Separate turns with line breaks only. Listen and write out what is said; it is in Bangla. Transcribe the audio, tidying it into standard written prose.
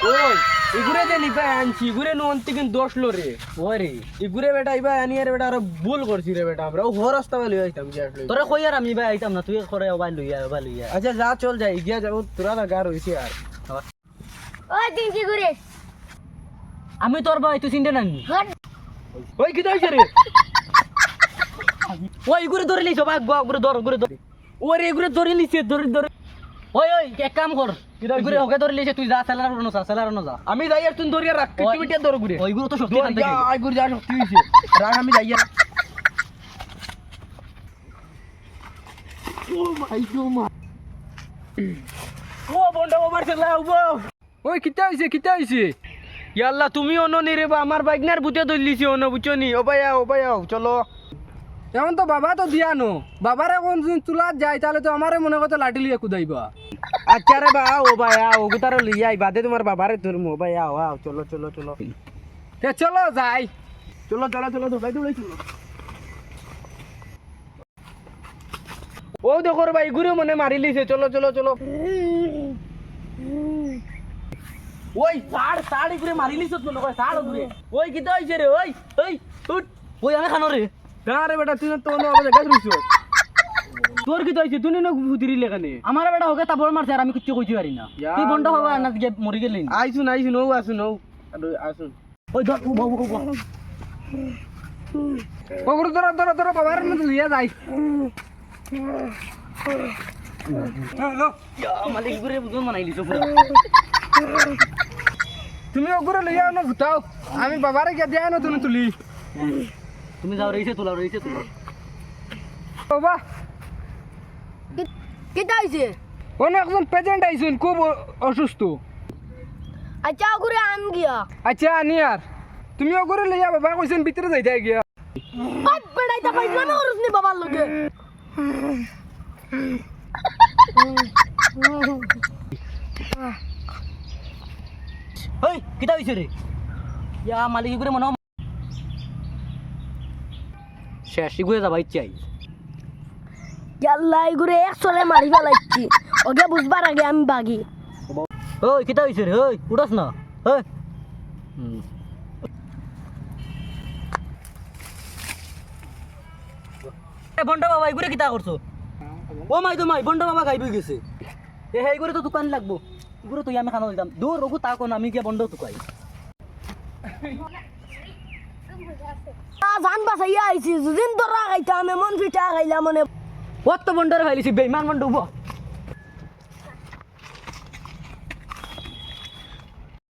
ওই ইগুরে যে নিবা আনছি ইগুরে নন্তি কিন্তু দোষ লো রে ওরে ইগুরে বেটা ইবা আনি আর বেটা আর ভুল করছি রে বেটা আমরা ও রাস্তা লই আইতাম যে আসলে
তোরা কই আর আমি ভাই আইতাম না তুই করে ওবাই লইয়া
আচ্ছা যা চল যাই গিয়া যাব তোরা না গার হইছে আর
ওই তুই কি করে
আমি তোর ভাই তুই চিনতে নানি
ওই কি দইছে রে
ওই গুরে ধরে লিছো ভাই গুরে ধর
ওরে ইগুরে ধরে লিছে ধরে
ওই এক কাম কর গুরে ওকে ধরে লিছে তুই যা সেলার না যা
আমি যাই আর তুই ধরিয়া রাখ তুই মিটিয়া ধর গুরে
ওই গুরে তো শক্তি কান
যা আই গুরে যা শক্তি হইছে রাখ আমি যাই আর ও মাই গড ও বন্ডা ওভার চলা উবো ওই কিতা হইছে ইয়াল্লাহ তুমি অননি রে বা আমার বাইকনার বুতে দলিছি অন বুঝনি ও ভাই আও চলো এখন তো বাবা তো দিয়ানো বাবারে কোন দিন তুলা যায় তাহলে তো আমারে মনে করতে লাঠি লিয়ে কুদাইবা আচ্ছা রে বা ও ভাই আও গুতারো লিয়ে আই বাদে তোমার বাবারে ধরমু ভাই আও চলো তে চলো যাই চলো দৌড়াই চলো ও দেখো রে ভাই গুরু মনে মারি লিছে চলো ওই সাড় ঘুরে মারি লিছ মনে কয় সাড় ঘুরে ওই কিতা হইছে রে ওই উঠ
ওই আমি খানো রে
আরে বেটা তুই তো অন্য জায়গায় রইছ তোর কি হইছে তুই না ভুতিরি লেখানে
আমার বেটা হোকে তাবল মারছে আর আমি কিচ্ছু কইতে পারি না তুই বন্ধ হবা না যে মরি গেলি
আইছুন ও আসুন
ওই ধর
ওগুলো ধরো বাবার মধ্যে লিয়া যাই
মালিক গুরে বুঝুন মানাই লিছো পুরা
তুমি ওগুলো লিয়া না ভুতাও আমি বাবারে গিয়ে দেয় না তুমি তুলি
তুমি যাও রইছে তুলা
বাবা
কিতা হইছে
অনেক একজন পেশেন্ট আইছুন খুব অসুস্থ
আচ্ছা ঘুরে আন গিয়া
আচ্ছা আনি আর তুমি ওগুলো লিয়া বাবা কইছেন ভিতরে যাইতে গিয়া
ওই বেড়াইতা পাইলো না ওরসনি বাবার লগে
ওই কিতা হইছে রে ইয়া মালিক গুরে মনে শেষ গুরে যাবা ইচ্ছা
ইয়াল্লাই ঘুরে এক চলে মারি ফেলাইছি ওকে বুঝবার আগে আমি বাগি
ওই কিতা হইছে রে ওই উড়াস না ওই বন্ডা বাবা এগুলো কিতা করছো ও মাই বন্ডা বাবা গাইবই গেছে এ হেই করে তো দোকান লাগবো এগুলো তুই আমি খানা দিতাম দূর ওগু তা কোন আমি গিয়ে বন্ড তুকাই
জান বাসাইয়া আইছি যদিন তোরা খাইতাম এমন পিঠা খাইলাম মনে
কত বন্ডার খাইলিছি বেইমান বন্ড